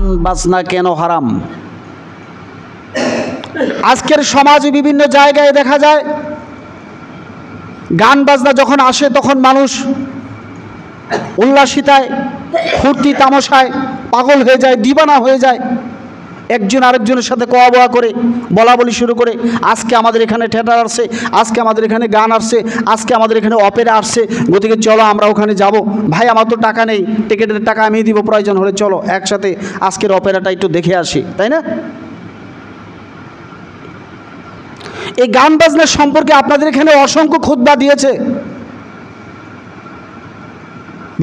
গান বাজনা কেন হারাম। আজকের সমাজে বিভিন্ন জায়গায় দেখা যায় গান বাজনা যখন আসে তখন মানুষ উল্লাসিতায় ফুর্তি তামাশায় পাগল হয়ে যায়, দিবানা হয়ে যায়, একজন আরেকজনের সাথে কোয়া বোয়া করে বলা বলি শুরু করে, আজকে আমাদের এখানে থিয়েটার আসছে, আজকে আমাদের এখানে গান আসছে, আজকে আমাদের এখানে অপেরা আসছে, গতিকে চলো আমরা ওখানে যাব। ভাই আমার তো টাকা নেই, টিকিটের টাকা আমি দিব, প্রয়োজন হলে চলো একসাথে আজকের অপেরাটা একটু দেখে আসি, তাই না? এই গান বাজনার সম্পর্কে আপনাদের এখানে অসংখ্য খুতবা দিয়েছে।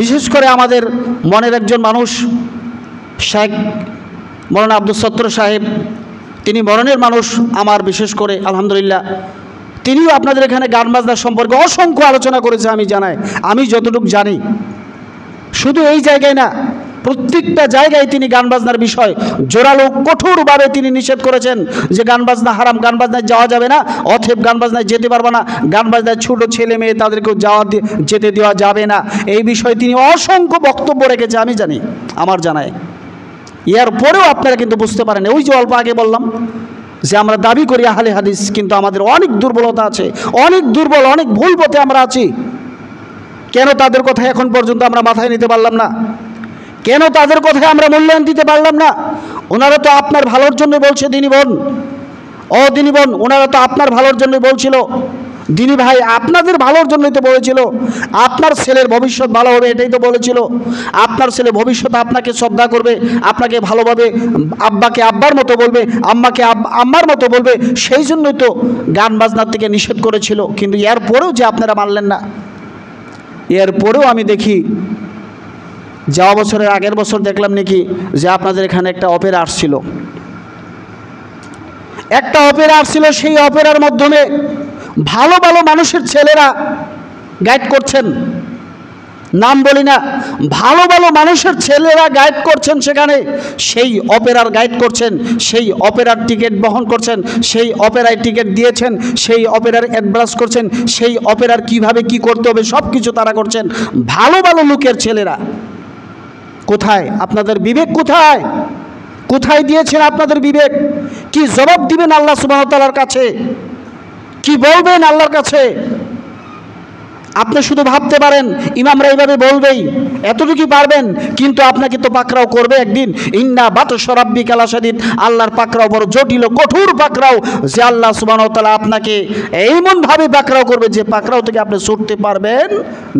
বিশেষ করে আমাদের মনের একজন মানুষ শেখ মৌলানা আব্দুল সত্তর সাহেব, তিনি মরণের মানুষ আমার, বিশেষ করে আলহামদুলিল্লাহ তিনিও আপনাদের এখানে গান বাজনার সম্পর্কে অসংখ্য আলোচনা করেছে। আমি যতটুকু জানি, শুধু এই জায়গায় না, প্রত্যেকটা জায়গায় তিনি গান বাজনার বিষয় জোরালো কঠোরভাবে তিনি নিষেধ করেছেন যে গান বাজনা হারাম, গান বাজনায় যাওয়া যাবে না, অতএব গান বাজনায় যেতে পারবো না, গান বাজনায় ছোটো ছেলে মেয়ে তাদেরকেও যেতে দেওয়া যাবে না। এই বিষয়ে তিনি অসংখ্য বক্তব্য রেখেছে, আমি জানি, আমার জানায়। এর পরেও আপনারা কিন্তু বুঝতে পারেন, ওই যে অল্প আগে বললাম যে আমরা দাবি করি আহলে হাদিস, কিন্তু আমাদের অনেক দুর্বলতা আছে, অনেক দুর্বল, অনেক ভুল পথে আমরা আছি। কেন তাদের কথা এখন পর্যন্ত আমরা মাথায় নিতে পারলাম না? কেন তাদের কথায় আমরা মূল্যায়ন দিতে পারলাম না? ওনারা তো আপনার ভালোর জন্য বলছে, দিনী বোন, ও দিনী বোন, ওনারা তো আপনার ভালোর জন্য বলছিল, দিনী ভাই আপনাদের ভালোর জন্যই তো বলেছিল, আপনার ছেলের ভবিষ্যৎ ভালো হবে এটাই তো বলেছিল, আপনার ছেলে ভবিষ্যৎ আপনাকে শ্রদ্ধা করবে, আপনাকে ভালোভাবে, আব্বাকে আব্বার মতো বলবে, আম্মাকে আম্মার মতো বলবে, সেই জন্যই তো গান বাজনার থেকে নিষেধ করেছিল। কিন্তু এরপরেও যে আপনারা মানলেন না, এরপরেও আমি দেখি যাওয়া বছরের আগের বছর দেখলাম নাকি যে আপনাদের এখানে একটা অপেরা আসছিল, সেই অপেরার মাধ্যমে ভালো ভালো মানুষের ছেলেরা গাইড করছেন, নাম বলি না, ভালো ভালো মানুষের ছেলেরা গাইড করছেন সেখানে, সেই অপেরার গাইড করছেন, সেই অপেরার টিকিট বহন করছেন, সেই অপেরায় টিকিট দিয়েছেন, সেই অপেরার অ্যাডভান্স করছেন, সেই অপেরার কিভাবে কি করতে হবে সব কিছু তারা করছেন, ভালো ভালো লোকের ছেলেরা। কোথায় আপনাদের বিবেক? কোথায় কোথায় দিয়েছেন আপনাদের বিবেক? কি জবাব দিবেন আল্লাহ সুবহানাহু ওয়া তাআলার কাছে? কি বলবেন আল্লাহর কাছে? আপনি শুধু ভাবতে পারেন ইমামরা এইভাবে বলবেই, এতটুকুই পারবেন, কিন্তু আপনাকে তো পাকড়াও করবে একদিন। ইন্না বাতশা রাব্বিকা লাশাদীদ, আল্লাহর পাকড়াও বড় জটিল ও কঠোর পাকড়াও, যে আল্লাহ সুবহানাহু ওয়া তাআলা আপনাকে এমনভাবে পাকড়াও করবে যে পাকড়াও থেকে আপনি ছুটতে পারবেন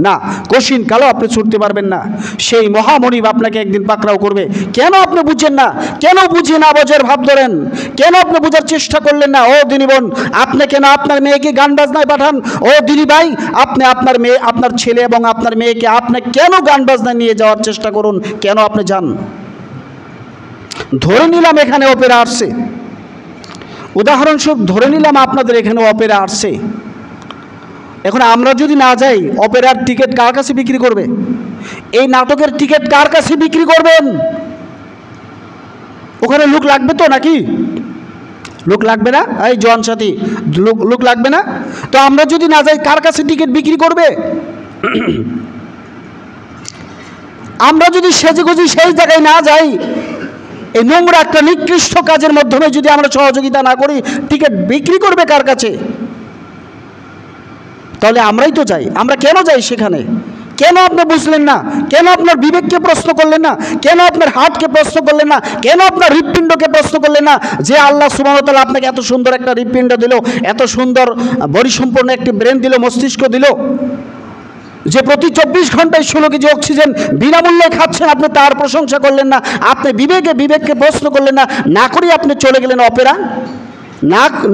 না, কঠিন কালো আপনি ছুটতে পারবেন না। সেই মহামনিব আপনাকে একদিন পাকড়াও করবে। কেন আপনি বুঝছেন না? কেন বুঝে না বোঝার ভাব ধরেন? কেন আপনি বোঝার চেষ্টা করলেন না? ও দিনী বোন, আপনি কেন আপনার মেয়েকে গান বাজনায় পাঠান? ও দিনী ভাই, আপনি আপনার মেয়ে, আপনার ছেলে এবং আপনার মেয়েকে আপনি কেন গান বাজনায় নিয়ে যাওয়ার চেষ্টা করুন? কেন আপনি যান? ধরে নিলাম এখানে অপেরা আসছে, উদাহরণস্বরূপ ধরে নিলাম আপনাদের এখানে অপেরা আসছে, এখন আমরা যদি না যাই, অপেরার টিকিট কার কাছে বিক্রি করবে? এই নাটকের টিকিট কার কাছে বিক্রি করবেন? ওখানে লোক লাগবে তো নাকি? লোক লাগবে না? এই জওয়ান সাথী, লোক লাগবে না? তো আমরা যদি না যাই, কার কাছে টিকিট বিক্রি করবে? আমরা যদি সেজেগুজি সেই জায়গায় না যাই, এই নোংরা একটা নিকৃষ্ট কাজের মাধ্যমে যদি আমরা সহযোগিতা না করি, টিকিট বিক্রি করবে কার কাছে? তাহলে আমরাই তো যাই। আমরা কেন যাই সেখানে? কেন আপনি বুঝলেন না? কেন আপনার বিবেককে প্রশ্ন করলেন না? কেন আপনার হার্টকে প্রশ্ন করলেন না? কেন আপনার হৃৎপিণ্ডকে প্রশ্ন করলেন না? যে আল্লাহ সুবহানাহু ওয়া তাআলা আপনাকে এত সুন্দর একটা হৃৎপিণ্ড দিল, এত সুন্দর বডিসম্পন্ন একটি ব্রেন দিল, মস্তিষ্ক দিল, যে প্রতি 24 ঘন্টায় 16 কেজি অক্সিজেন বিনামূল্যে খাচ্ছেন, আপনি তার প্রশংসা করলেন না? আপনি বিবেককে প্রশ্ন করলেন না? না করে আপনি চলে গেলেন অপেরা,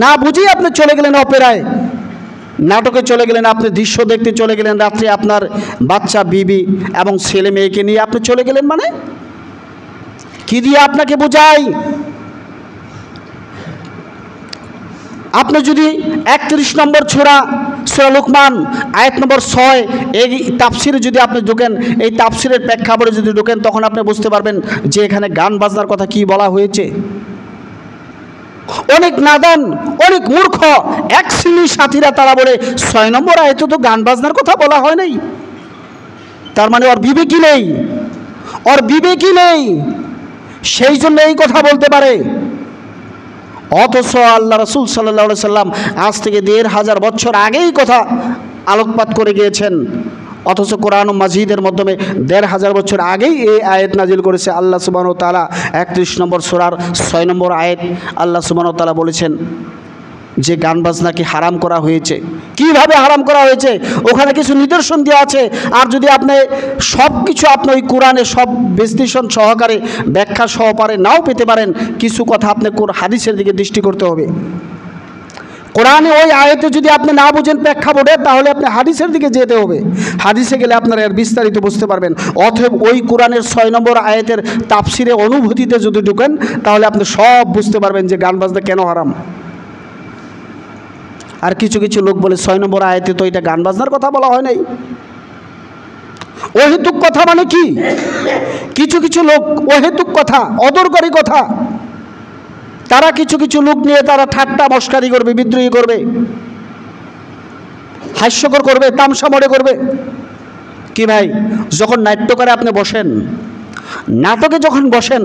না বুঝেই আপনি চলে গেলেন অপেরায়, নাটকে চলে গেলেন, আপনি দৃশ্য দেখতে চলে গেলেন, রাত্রে আপনার বাচ্চা বিবি এবং ছেলে মেয়েকে নিয়ে আপনি চলে গেলেন। মানে কি দিয়ে আপনাকে বোঝাই? আপনি যদি 31 নম্বর সূরা লুকমান আয়াত নম্বর 6 এই তাফসিরে যদি আপনি ঢোকেন, এই তাফসিরের প্রেক্ষাপটে যদি ঢোকেন, তখন আপনি বুঝতে পারবেন যে এখানে গান বাজনার কথা কি বলা হয়েছে। অনেক নাদান, অনেক মূর্খ এক শ্রেণীর সাথীরা তারা বলে 6 নম্বর আয়াতে তো গান বাজনার কথা বলা হয় নাই, তার মানে ওর বিবেকই নেই, ওর বিবেকই নেই। সেই জন্য এই কথা বলতে পারে। অথচ আল্লাহ রাসূল সাল্লাল্লাহু আলাইহি সাল্লাম আজ থেকে ১৫০০ বছর আগেই কথা আলোকপাত করে গিয়েছেন। অথচ কোরআন মাজিদের মাধ্যমে ১৫০০ বছর আগেই এই আয়াত নাজিল করেছে আল্লাহ সুবহানাহু ওয়া তাআলা। ৩১ নম্বর সূরার ৬ নম্বর আয়াত আল্লাহ সুবহানাহু ওয়া তাআলা বলেছেন যে গান বাজনাকে হারাম করা হয়েছে। কিভাবে হারাম করা হয়েছে ওখানে কিছু নিদর্শন দেওয়া আছে। আর যদি আপনি সব কিছু আপনি ওই কোরআনে সব বিশ্লেষণ সহকারে ব্যাখ্যা সহকারে নাও পেতে পারেন, কিছু কথা আপনি হাদিসের দিকে দৃষ্টি করতে হবে। কোরআনে ওই আয়াতে যদি আপনি না বুঝেন প্রেক্ষাপটে, তাহলে আপনি হাদিসের দিকে যেতে হবে। হাদিসে গেলে আপনারা এর বিস্তারিত বুঝতে পারবেন। অতএব ওই কোরআনের ৬ নম্বর আয়াতের তাফসিরে অনুভূতিতে যদি ঢুকেন, তাহলে আপনি সব বুঝতে পারবেন যে গান বাজনা কেন হারাম। আর কিছু কিছু লোক বলে ৬ নম্বর আয়াতে তো এটা গান বাজনার কথা বলা হয় নাই। অহেতুক কথা মানে কি? কিছু কিছু লোক অহেতুক কথা, অদরকারি কথা, তারা কিছু কিছু লোক নিয়ে তারা ঠাট্টা মস্কারি করবে, বিদ্রোহী করবে, হাস্যকর করবে, তামসা মনে করবে। কি ভাই, যখন নাট্যকারে আপনি বসেন, নাটকে যখন বসেন,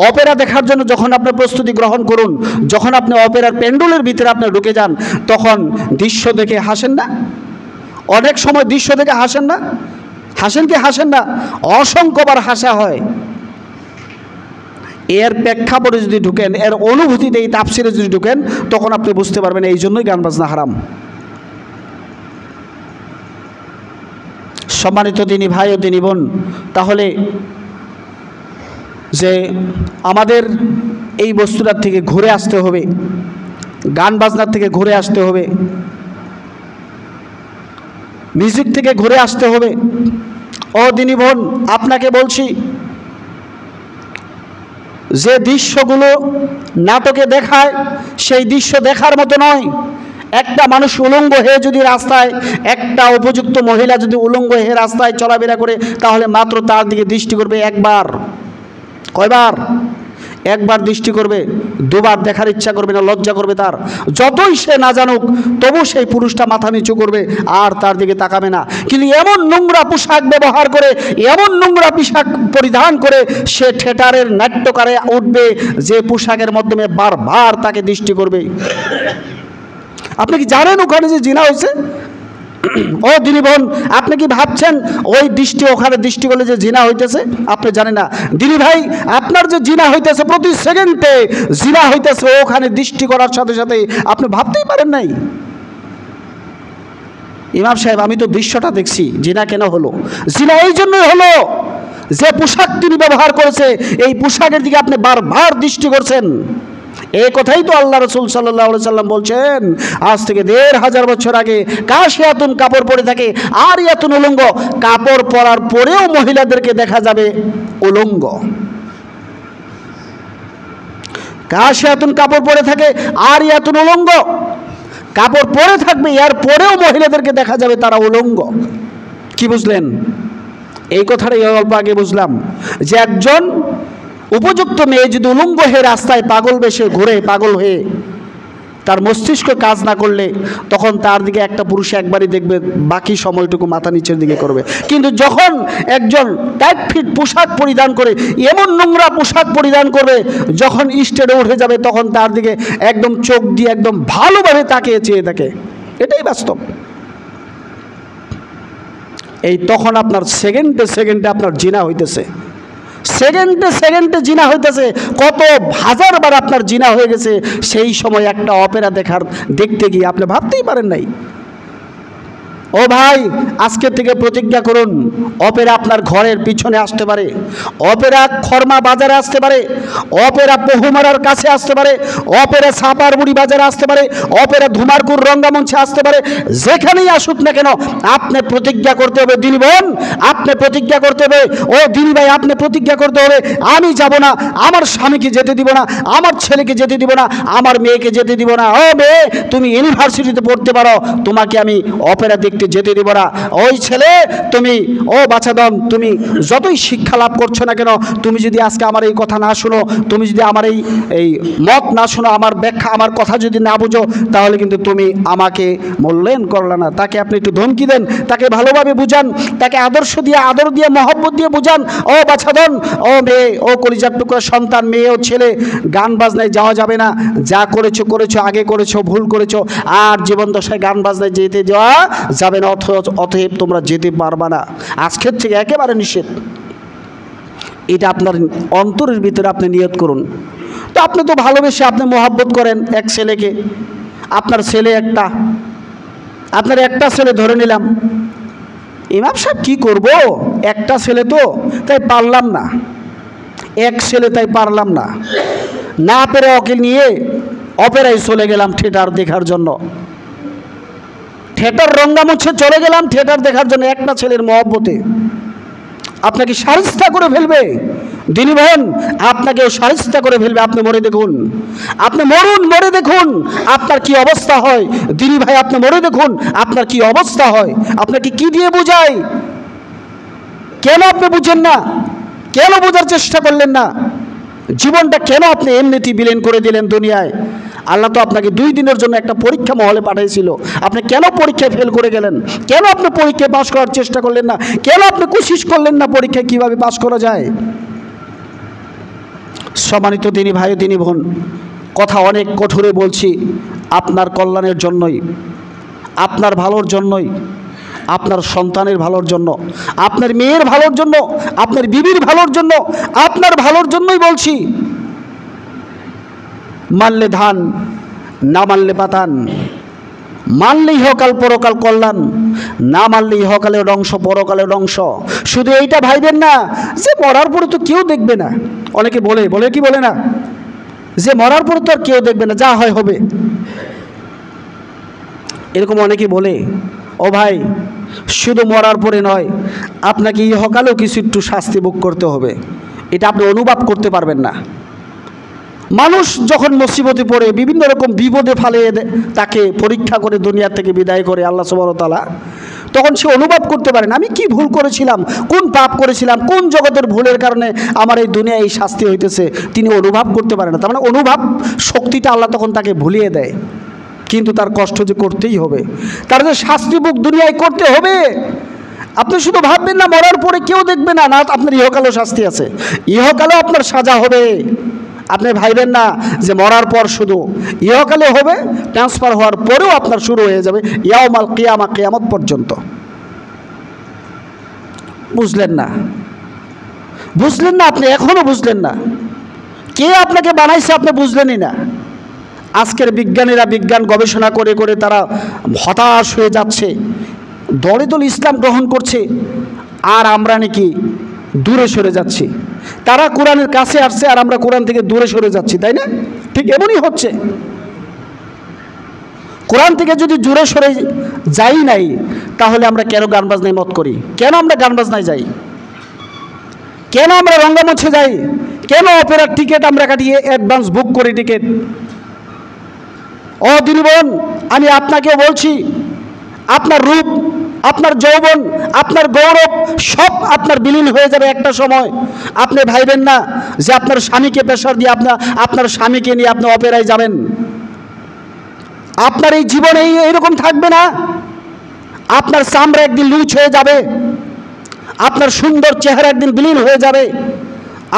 অপেরা দেখার জন্য যখন আপনি প্রস্তুতি গ্রহণ করুন, যখন আপনি অপেরার প্যান্ডেলের ভিতরে আপনি ঢুকে যান, তখন দৃশ্য দেখে হাসেন না? অনেক সময় দৃশ্য দেখে হাসেন না? হাসেন কি হাসেন না? অসংখ্যবার হাসা হয়। এর প্রেক্ষাপটে যদি ঢুকেন, এর অনুভূতিতে এই তাফসিরে যদি ঢুকেন, তখন আপনি বুঝতে পারবেন এই জন্যই গান বাজনা হারাম। সম্মানিত দিনী ভাই ও দিনী বোন, তাহলে যে আমাদের এই বস্তুটার থেকে ঘুরে আসতে হবে, গান বাজনার থেকে ঘুরে আসতে হবে, মিউজিক থেকে ঘুরে আসতে হবে। ও দিনী বোন, আপনাকে বলছি, যে দৃশ্যগুলো নাটকে দেখায় সেই দৃশ্য দেখার মতো নয়। একটা মানুষ উলঙ্গ হয়ে যদি রাস্তায়, একটা উপযুক্ত মহিলা যদি উলঙ্গ হয়ে রাস্তায় চলাফেরা করে, তাহলে মাত্র তার দিকে দৃষ্টি করবে একবার। কয়বার? একবার দৃষ্টি করবে, দুবার দেখার ইচ্ছা করবে না, লজ্জা করবে তার। যতই সে না জানুক, তবু সেই পুরুষটা মাথা নিচু করবে আর তার দিকে তাকাবে না। কিন্তু এমন নোংরা পোশাক ব্যবহার করে, এমন নোংরা পোশাক পরিধান করে সে থিয়েটারের নাট্যকারে উঠবে, যে পোশাকের মাধ্যমে বারবার তাকে দৃষ্টি করবে। আপনি কি জানেন ওখানে যে জিনা হয়েছে? ও দিনী বোন, আপনি কি ভাবছেন ওই দৃষ্টি, ওখানে দৃষ্টি করলে যে জিনা হইতেছে? আপনি জানেন না। দিনী ভাই, আপনার যে জিনা হইতেছে, প্রতি সেকেন্ডে জিনা হইতেছে, ওখানে দৃষ্টি করার সাথে সাথে আপনি ভাবতেই পারেন নাই। ইমাম সাহেব, আমি তো দৃশ্যটা দেখছি, জিনা কেন হলো? জিনা এই জন্যই হলো যে পোশাক তিনি ব্যবহার করেছে, এই পোশাকের দিকে আপনি বারবার দৃষ্টি করছেন। এই কথাই তো আল্লাহ রাসূল সাল্লাল্লাহু আলাইহি সাল্লাম বলছেন, আজ থেকে ১৫০০ বছর আগে কাশিয়াতুন কাপড় পরে থাকে, আর ইয়াতুন উলঙ্গ। কাপড় পরার পরেও মহিলাদেরকে দেখা যাবে উলঙ্গ। কাশিয়াতুন কাপড় পরে থাকে, আর ইয়াতুন উলঙ্গ। কাপড় পরে থাকবে, এর পরেও মহিলাদেরকে দেখা যাবে তারা উলঙ্গ। কি বুঝলেন? এই কথাটাই অল্প আগে বুঝলাম যে একজন উপযুক্ত মেয়ে যদি উলঙ্গ হয়ে রাস্তায় পাগল বেশে ঘুরে, পাগল হয়ে, তার মস্তিষ্ক কাজ না করলে, তখন তার দিকে একটা পুরুষ একবারই দেখবে, বাকি সময়টুকু মাথা নিচের দিকে করবে। কিন্তু যখন একজন টাইট ফিট পোশাক পরিধান করে, এমন নোংরা পোশাক পরিধান করবে, যখন স্টেজে উঠে যাবে, তখন তার দিকে একদম চোখ দিয়ে একদম ভালোভাবে তাকিয়ে চেয়ে থাকে। এটাই বাস্তব। এই তখন আপনার সেকেন্ডে সেকেন্ডে আপনার জিনা হইতেছে, সেকেন্ডে সেকেন্ডে জিনা হইতেছে। কত হাজারবার আপনার জিনা হয়ে গেছে সেই সময় একটা অপেরা দেখতে গিয়ে আপনি ভাবতেই পারেন নাই। ও ভাই, আজকে থেকে প্রতিজ্ঞা করুন, অপেরা আপনার ঘরের পিছনে আসতে পারে, অপেরা খরমা বাজারে আসতে পারে, অপেরা বহুমারার কাছে আসতে পারে, অপেরা সাপারবুড়ি বাজারে আসতে পারে, অপেরা ধুমারকুর রঙ্গমঞ্চে আসতে পারে। যেখানেই আসুক না কেন, আপনি প্রতিজ্ঞা করতে হবে। দিনী বোন, আপনি প্রতিজ্ঞা করতে হবে। ও দিনী ভাই, আপনি প্রতিজ্ঞা করতে হবে, আমি যাব না, আমার স্বামীকে যেতে দিব না, আমার ছেলেকে যেতে দিব না, আমার মেয়েকে যেতে দিব না। ও মেয়ে, তুমি ইউনিভার্সিটিতে পড়তে পারো, তোমাকে আমি অপেরা দেখতে ব্যক্তি যেতে দিব না। ওই ছেলে তুমি, ও বাছাধন, তুমি যতই শিক্ষা লাভ করছো না কেন, তুমি যদি আজকে আমার এই কথা না শোনো, তুমি যদি আমার এই মত না শোনো, আমার ব্যাখ্যা, আমার কথা যদি না বুঝো, তাহলে কিন্তু তুমি আমাকে মূল্যায়ন করলে না। তাকে আপনি একটু ধমকি দেন, তাকে ভালোভাবে বুঝান, তাকে আদর্শ দিয়ে, আদর দিয়ে, মহব্বত দিয়ে বুঝান। ও বাছাধন, ও মেয়ে, ও কলিজার টুকরা সন্তান, মেয়ে ও ছেলে, গান বাজনায় যাওয়া যাবে না। যা করেছো করেছো, আগে করেছো, ভুল করেছো, আর জীবন দশায় গান বাজনায় যেতে যাওয়া যাবে না। অতএব তোমরা যেতে পারবা না, আজকের থেকে একেবারে নিষেধ। এটা আপনার অন্তরের ভিতরে আপনি নিয়ত করুন। তো আপনি তো ভালোবেসে আপনি মহব্বত করেন এক ছেলেকে, আপনার ছেলে একটা, আপনার একটা ছেলে ধরে নিলাম, ইমাম সাহেব কী করব, একটা ছেলে তো, তাই পারলাম না, এক ছেলে তাই পারলাম না, না পেরে ওকে নিয়ে অপেরায় চলে গেলাম থিয়েটার দেখার জন্য, থিয়েটার রঙ্গামঞ্চে চলে গেলাম থিয়েটার দেখার জন্য একটা ছেলের মহব্বতে। আপনাকে শায়েস্তা করে ফেলবে দিনী বোন, আপনাকেও শায়েস্তা করে ফেলবে। আপনি মরে দেখুন, আপনি মরুন, মরে দেখুন আপনার কি অবস্থা হয়। দিনী ভাই, আপনি মরে দেখুন আপনার কি অবস্থা হয়। আপনাকে কি দিয়ে বোঝায়? কেন আপনি বুঝেন না? কেন বোঝার চেষ্টা করলেন না? জীবনটা কেন আপনি এমনিতেই বিলীন করে দিলেন দুনিয়ায়? আল্লাহ তো আপনাকে 2 দিনের জন্য একটা পরীক্ষা মহলে পাঠিয়েছিল, আপনি কেন পরীক্ষায় ফেল করে গেলেন? কেন আপনি পরীক্ষায় পাশ করার চেষ্টা করলেন না? কেন আপনি কোশিশ করলেন না পরীক্ষায় কীভাবে পাশ করা যায়? সম্মানিত দিনী ভাই, দিনী বোন, কথা অনেক কঠোরে বলছি, আপনার কল্যাণের জন্যই, আপনার ভালোর জন্যই, আপনার সন্তানের ভালোর জন্য, আপনার মেয়ের ভালোর জন্য, আপনার বিবির ভালোর জন্য, আপনার ভালোর জন্যই বলছি। মানলে ধান, না মানলে পাতান। মানলে ইহকাল পরকাল কল্যাণ, না মানলে ইহকালের ধ্বংস, পরকালের ধ্বংস। শুধু এইটা ভাইবেন না যে মরার পরে তো কেউ দেখবে না। অনেকে বলে কি বলে না, যে মরার পরে তো আর কেউ দেখবে না, যা হয় হবে। এরকম অনেকে বলে। ও ভাই, শুধু মরার পরে নয়, আপনাকে ইহকালেও কিছু একটু শাস্তি ভোগ করতে হবে। এটা আপনি অনুভব করতে পারবেন না। মানুষ যখন মুসিবতে পড়ে, বিভিন্ন রকম বিপদে ফেলে তাকে পরীক্ষা করে দুনিয়া থেকে বিদায় করে আল্লাহ সুবহানাহু ওয়া তাআলা, তখন সে অনুভব করতে পারে না আমি কি ভুল করেছিলাম, কোন পাপ করেছিলাম, কোন জগতের ভুলের কারণে আমার এই দুনিয়ায় এই শাস্তি হইতেছে। তিনি অনুভব করতে পারে না। তার মানে অনুভব শক্তিটা আল্লাহ তখন তাকে ভুলিয়ে দেয়। কিন্তু তার কষ্ট যে করতেই হবে, তার যে শাস্তি ভোগ দুনিয়ায় করতে হবে। আপনি শুধু ভাববেন না মরার পরে কেউ দেখবে না, না, আপনার ইহকালেও শাস্তি আছে, ইহকালেও আপনার সাজা হবে। আপনি ভাইবেন না যে মরার পর শুধু, ইহকালে হবে, ট্রান্সফার হওয়ার পরেও আপনার শুরু হয়ে যাবে ইয়াউমাল কিয়ামা, কিয়ামত পর্যন্ত। বুঝলেন না? বুঝলেন না? আপনি এখনো বুঝলেন না। কে আপনাকে বানাইছে আপনি বুঝলেনই না। আজকের বিজ্ঞানীরা বিজ্ঞান গবেষণা করে করে তারা হতাশ হয়ে যাচ্ছে, দলে দলে ইসলাম গ্রহণ করছে, আর আমরা নাকি দূরে সরে যাচ্ছি। তারা কোরআনের কাছে আসছে আর আমরা কোরআন থেকে দূরে সরে যাচ্ছি, তাই না? ঠিক এমনই হচ্ছে। কোরআন থেকে যদি দূরে সরে যাই নাই, তাহলে আমরা কেন গান বাজনায় মত করি? কেন আমরা গান বাজনায় যাই? কেন আমরা রঙ্গমঞ্চে যাই? কেন অপেরার টিকিট আমরা কাটিয়ে অ্যাডভান্স বুক করি টিকিট? ও দিনী বোন, আমি আপনাকেও বলছি, আপনার রূপ, আপনার যৌবন, আপনার গৌরব সব আপনার বিলীন হয়ে যাবে একটা সময়। আপনি ভাইবেন না যে আপনার স্বামীকে প্রেশার দিয়ে আপনার স্বামীকে নিয়ে আপনি অপেরায় যাবেন। আপনার এই জীবনে এইরকম থাকবে না। আপনার চামড়া একদিন লুচ হয়ে যাবে, আপনার সুন্দর চেহারা একদিন বিলীন হয়ে যাবে।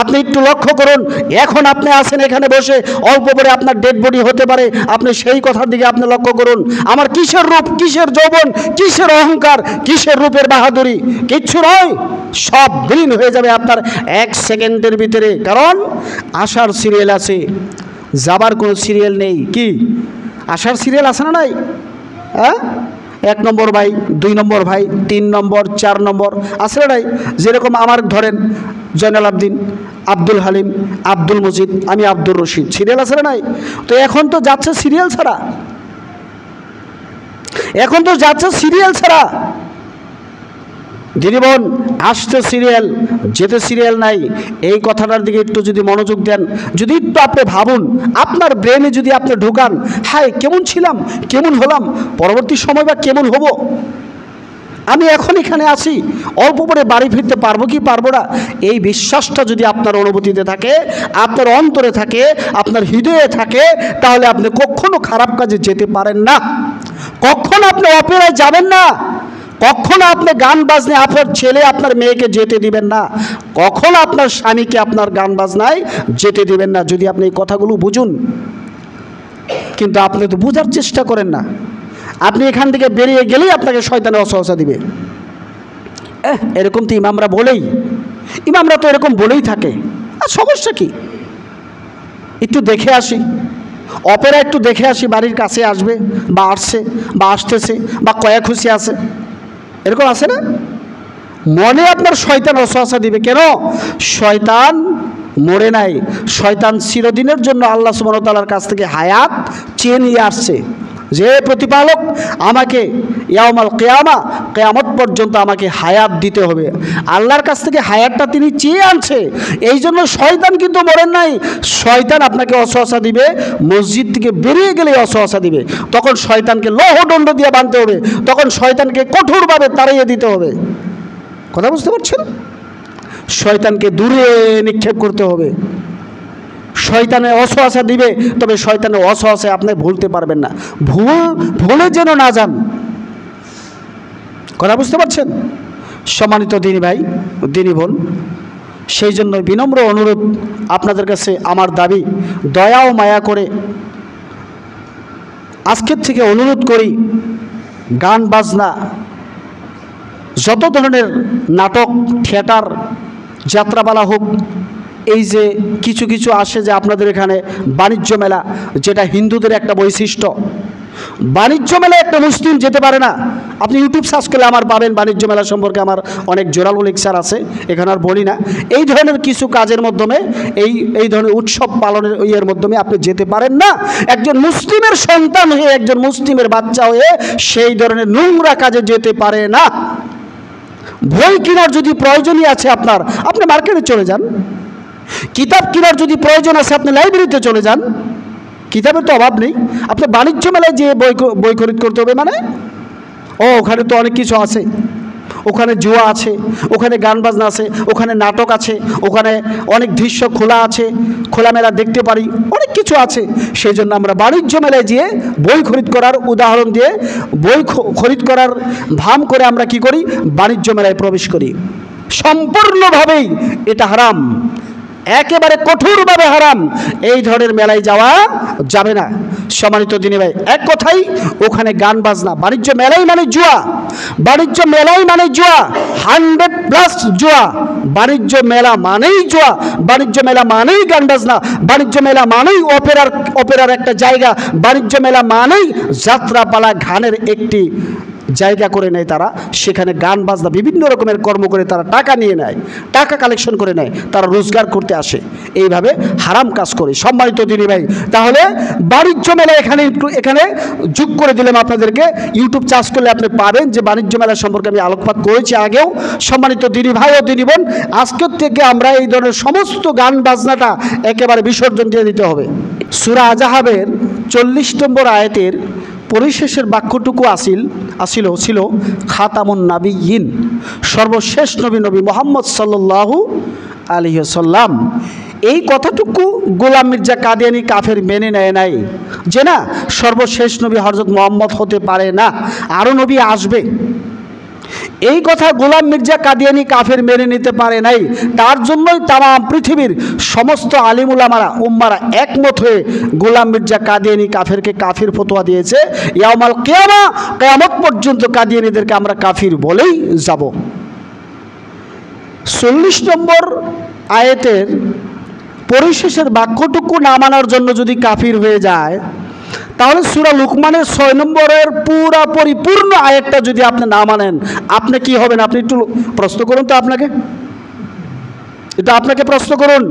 আপনি একটু লক্ষ্য করুন, এখন আপনি আছেন এখানে বসে, অল্প পরে আপনার ডেড বডি হতে পারে। আপনি সেই কথার দিকে আপনি লক্ষ্য করুন। আমার কিসের রূপ, কিসের যৌবন, কিসের অহংকার, কিসের রূপের বাহাদুরি? কিচ্ছু নয়, সব বিলীন হয়ে যাবে আপনার 1 সেকেন্ডের ভিতরে। কারণ আশার সিরিয়াল আছে, যাবার কোনো সিরিয়াল নেই। কি আশার সিরিয়াল আছে না নাই? হ্যাঁ, 1 নম্বর ভাই, 2 নম্বর ভাই, 3 নম্বর, 4 নম্বর আছে না নাই? যেরকম আমার ধরেন জয়নাল আবদিন, আব্দুল হালিম, আব্দুল মজিদ, আমি আব্দুর রশিদ, সিরিয়াল আছে না নাই? তো এখন তো যাচ্ছে সিরিয়াল ছাড়া, এখন তো যাচ্ছে সিরিয়াল ছাড়া। দিদি বোন, আসতে সিরিয়াল, যেতে সিরিয়াল নাই। এই কথাটার দিকে একটু যদি মনোযোগ দেন, যদি একটু আপনি ভাবুন, আপনার ব্রেনে যদি আপনি ঢোকান, হায় কেমন ছিলাম, কেমন হলাম, পরবর্তী সময় বা কেমন হব, আমি এখন এখানে আছি, অল্প পরে বাড়ি ফিরতে পারবো কি পারবো না, এই বিশ্বাসটা যদি আপনার অনুভূতিতে থাকে, আপনার অন্তরে থাকে, আপনার হৃদয়ে থাকে, তাহলে আপনি কখনো খারাপ কাজে যেতে পারেন না, কখনো আপনি অপেরায় যাবেন না, কখনো আপনি গান বাজনে আপনার ছেলে আপনার মেয়েকে যেতে দিবেন না, কখনো আপনার স্বামীকে আপনার গান বাজনায় যেতে দিবেন না, যদি আপনি এই কথাগুলো বুঝুন। কিন্তু আপনি তো বোঝার চেষ্টা করেন না। আপনি এখান থেকে বেরিয়ে গেলেই আপনাকে শয়তানে ওয়াসওয়াসা দিবে। এরকম তো ইমামরা তো এরকম বলেই থাকে। আর সমস্যা কি? একটু দেখে আসি, অপেরা একটু দেখে আসি, বাড়ির কাছে আসবে বা আসছে বা আসতেছে বা কয়া খুশি আছে, এরকম আছে না? মনে আপনার শয়তান ওয়াসওয়াসা দিবে। কেন? শয়তান মরে নাই, শয়তান চিরদিনের জন্য আল্লাহ সুবহানাহু ওয়া তাআলার কাছ থেকে হায়াত চেয়ে নিয়ে আসছে, যে প্রতিপালক আমাকে ইয়াউমাল কিয়ামা, কিয়ামত পর্যন্ত আমাকে হায়াত দিতে হবে। আল্লাহর কাছ থেকে হায়াতটা তিনি চেয়ে আনছে, এই জন্য শয়তান কিন্তু মরেন নাই। শয়তান আপনাকে ওয়াসওয়াসা দিবে, মসজিদ থেকে বেরিয়ে গেলে ওয়াসওয়াসা দিবে, তখন শয়তানকে লৌহদণ্ড দিয়ে বাঁধতে হবে, তখন শয়তানকে কঠোরভাবে তাড়িয়ে দিতে হবে। কথা বুঝতে পারছেন? শয়তানকে দূরে নিক্ষেপ করতে হবে। শয়তানের ওয়াসওয়াসা দিবে, তবে শয়তানের ওয়াসওয়াসা আপনি ভুলতে পারবেন না, ভুলে যেন না যান। কথা বুঝতে পারছেন? সম্মানিত দিনী ভাই, দিনী বোন, সেই জন্য বিনম্র অনুরোধ আপনাদের কাছে, আমার দাবি, দয়া ও মায়া করে আজকের থেকে অনুরোধ করি, গান বাজনা, যত ধরনের নাটক, থিয়েটার, যাত্রাপালা হোক, এই যে কিছু কিছু আসে যে আপনাদের এখানে বাণিজ্য মেলা, যেটা হিন্দুদের একটা বৈশিষ্ট্য, বাণিজ্য মেলায় একটা মুসলিম যেতে পারে না। আপনি ইউটিউব সার্চ করলে আমার পাবেন, বাণিজ্য মেলা সম্পর্কে আমার অনেক জোরালো লেকচার আছে, এখানে আর বলি না। এই ধরনের কিছু কাজের মাধ্যমে, এই ধরনের উৎসব পালনের ইয়ের মাধ্যমে আপনি যেতে পারেন না। একজন মুসলিমের সন্তান হয়ে, একজন মুসলিমের বাচ্চা হয়ে সেই ধরনের নোংরা কাজে যেতে পারে না। বই কেনার যদি প্রয়োজনই আছে আপনার, আপনি মার্কেটে চলে যান। কিতাব কেনার যদি প্রয়োজন আছে, আপনি লাইব্রেরিতে চলে যান, কিতাবের তো অভাব নেই। আপনি বাণিজ্য মেলায় যে বই খরিদ করতে হবে মানে? ওখানে তো অনেক কিছু আছে, ওখানে জুয়া আছে, ওখানে গান বাজনা আছে, ওখানে নাটক আছে, ওখানে অনেক দৃশ্য খোলা আছে, খোলামেলা দেখতে পারি, অনেক কিছু আছে। সেই জন্য আমরা বাণিজ্য মেলায় গিয়ে বই খরিদ করার উদাহরণ দিয়ে, বই খরিদ করার ভাম করে আমরা কি করি? বাণিজ্য মেলায় প্রবেশ করি। সম্পূর্ণভাবেই এটা হারাম, একেবারে কঠোরভাবে হারাম। এই ধরনের মেলায় যাওয়া যাবে না। সম্মানিত দিনী ভাই, এক কথাই, ওখানে গান বাজনা, বাণিজ্য মেলাই মানে জুয়া, বাণিজ্য মেলাই মানে জুয়া, 100+ জুয়া। বাণিজ্য মেলা মানেই জুয়া, বাণিজ্য মেলা মানেই গান বাজনা, বাণিজ্য মেলা মানেই অপেরার একটা জায়গা, বাণিজ্য মেলা মানেই যাত্রাপালা, গানের একটি জায়গা করে নেয় তারা। সেখানে গান বাজনা বিভিন্ন রকমের কর্ম করে তারা টাকা নিয়ে নেয়, টাকা কালেকশন করে নেয়, তারা রোজগার করতে আসে, এইভাবে হারাম কাজ করে। সম্মানিত দিনী ভাই, তাহলে বাণিজ্য মেলা এখানে যোগ করে দিলাম আপনাদেরকে। ইউটিউব সার্চ করলে আপনি পাবেন যে বাণিজ্য মেলা সম্পর্কে আমি আলোকপাত করেছি আগেও। সম্মানিত দিনী ভাই ও দিনী বোন, আজকের থেকে আমরা এই ধরনের সমস্ত গান বাজনাটা একেবারে বিসর্জন দিয়ে দিতে হবে। সূরা আযহাবের 40 নম্বর আয়াতের পরিশেষের বাক্যটুকু ছিল খাতামুন নাবিয়্যিন, সর্বশেষ নবী মুহাম্মদ সাল্লাল্লাহু আলাইহি ওয়াসাল্লাম। এই কথাটুকু গোলাম মির্জা কাদিয়ানী কাফের মেনে নেয় নাই, যে না, সর্বশেষ নবী হযরত মুহাম্মদ হতে পারে না, আরও নবী আসবে। এই কথা গোলাম মির্জা কাদিয়ানী কাফের মেনে নিতে পারে নাই। তার জন্যই তামাম পৃথিবীর সমস্ত আলিম উলামারা, উম্মারা একমত হয়ে গোলাম মির্জা কাদিয়ানী কাফেরকে কাফির ফতোয়া দিয়েছে। ইয়াউমাল কিয়ামা, কিয়ামত পর্যন্ত কাদিয়ানীদেরকে আমরা কাফির বলেই যাব। 40 নম্বর আয়াতের পরিশেষের বাক্যটুকু না মানার জন্য যদি কাফির হয়ে যায়, তাহলে সূরা লুকমানের 6 নম্বরের পুরা পরিপূর্ণ আয়াতটা যদি আপনি না মানেন, আপনি কি হবেন? আপনি একটু প্রশ্ন করুন তো, আপনাকে প্রশ্ন করুন।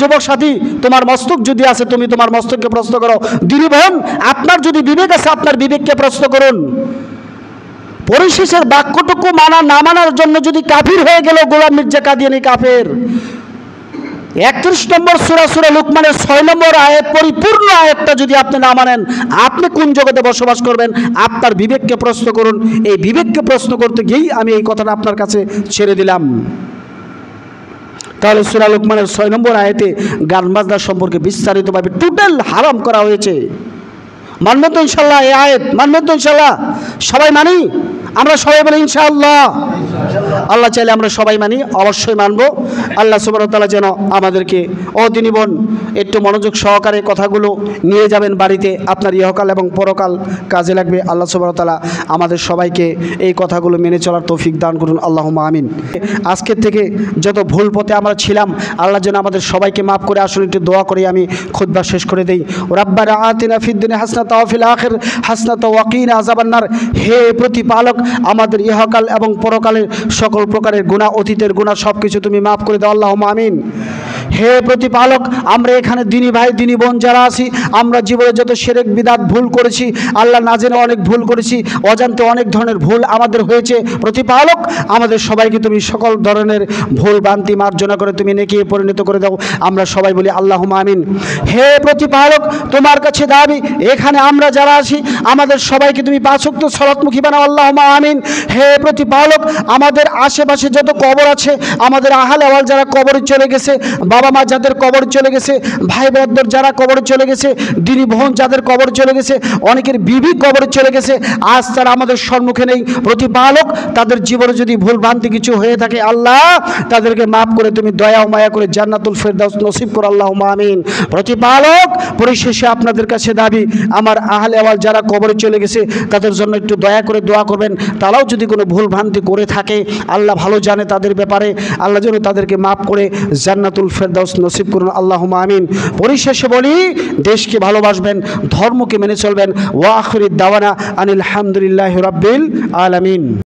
যুবক সাথী, তোমার মস্তক যদি আছে, তুমি তোমার মস্তককে প্রশ্ন করো। দিনী বোন, আপনার যদি বিবেক আছে, আপনার বিবেককে প্রশ্ন করুন। পরিশেষের বাক্যটুকু না মানার জন্য যদি কাফির হয়ে গেল গোলাম মির্জা কাদিয়ানী কাফের, 31 নম্বর সূরা লুকমানের 6 নম্বর আয়াত, পরিপূর্ণ আয়াতটা যদি আপনি না মানেন, আপনি কোন জগতে বসবাস করবেন? আপনার বিবেককে প্রশ্ন করুন। এই বিবেককে প্রশ্ন করতে গিয়েই আমি এই কথাটা আপনার কাছে ছেড়ে দিলাম। তাহলে সূরা লুকমানের 6 নম্বর আয়াতে গান বাজনা সম্পর্কে বিস্তারিতভাবে টোটাল হারাম করা হয়েছে। মানবেন তো ইনশাল্লাহ? এই আয়াত মানবেন তো ইনশাল্লাহ? সবাই মানি? আমরা সবাই বলি ইনশাআল্লাহ। আল্লাহ চাইলে আমরা সবাই মানি, অবশ্যই মানব। আল্লাহ সুবহানাহু ওয়া তাআলা যেন আমাদেরকে, ও দিনী বোন, একটু মনোযোগ সহকারে কথাগুলো নিয়ে যাবেন বাড়িতে, আপনার ইহকাল এবং পরকাল কাজে লাগবে। আল্লাহ সুবহানাহু ওয়া তাআলা আমাদের সবাইকে এই কথাগুলো মেনে চলার তৌফিক দান করুন, আল্লাহুম্মা আমিন। আজকের থেকে যত ভুল পথে আমরা ছিলাম, আল্লাহ যেন আমাদের সবাইকে মাফ করে। আসলে একটু দোয়া করে আমি খুতবা শেষ করে দেই। রাব্বানা আতিনা ফিদ দুনিয়া হাসানাতাও ওয়া ফিল আখির হাসানাতাও ওয়া কিনা আযাবান্নার। হে প্রতিপালক, আমাদের ইহকাল এবং পরকালের সকল প্রকারের গুনাহ, অতীতের গুনাহ সব কিছু তুমি মাফ করে দাও, আল্লাহুম্মা আমিন। হে প্রতিপালক, আমরা এখানে দিনী ভাই দিনী বোন যারা আছি, আমরা জীবনে যত শিরক বিদআত ভুল করেছি, আল্লাহ না জেনে অনেক ভুল করেছি, অজান্তে অনেক ধরনের ভুল আমাদের হয়েছে। প্রতিপালক, আমাদের সবাইকে তুমি সকল ধরনের ভুল ভ্রান্তি মার্জনা করে তুমি নেকি পরিণত করে দাও। আমরা সবাই বলি আল্লাহুম্মা আমিন। হে প্রতিপালক, তোমার কাছে দাবি, এখানে আমরা যারা আছি আমাদের সবাইকে তুমি 5 ওয়াক্ত সালাতমুখী বানাও, আল্লাহুম্মা আমিন। হে প্রতিপালক, আমাদের আশেপাশে যত কবর আছে, আমাদের আহলে ওয়াল যারা কবরে চলে গেছে, বাবা মা যাদের কবর চলে গেছে, ভাই ব্রাদার যারা কবর চলে গেছে, দিনী বোন যাদের কবর চলে গেছে, অনেকের বিবি কবর চলে গেছে, আজ তারা আমাদের সম্মুখে নেই। প্রতিপালক, তাদের জীবনে যদি ভুল ভ্রান্তি কিছু হয়ে থাকে, আল্লাহ তাদেরকে মাফ করে তুমি দয়া ও মায়া করে জান্নাতুল ফেরদাউস নসিব করো, আল্লাহুম্মা আমিন। প্রতিপালক, পরিশেষে আপনাদের কাছে দাবি, আমার আহলে ওয়াল যারা কবরে চলে গেছে তাদের জন্য একটু দয়া করে দোয়া করবেন। তারাও যদি কোনো ভুল ভ্রান্তি করে থাকে, আল্লাহ ভালো জানে তাদের ব্যাপারে, আল্লাহ যেন তাদেরকে মাফ করে জান্নাতুল ফেরদাউস নসিব করুন, আল্লাহুম্মা আমিন। পরিশেষে বলি, দেশকে ভালোবাসবেন, ধর্মকে মেনে চলবেন। ওয়া আখিরুদ দাওয়ানা আনিল হামদুলিল্লাহি রাব্বিল আলামিন।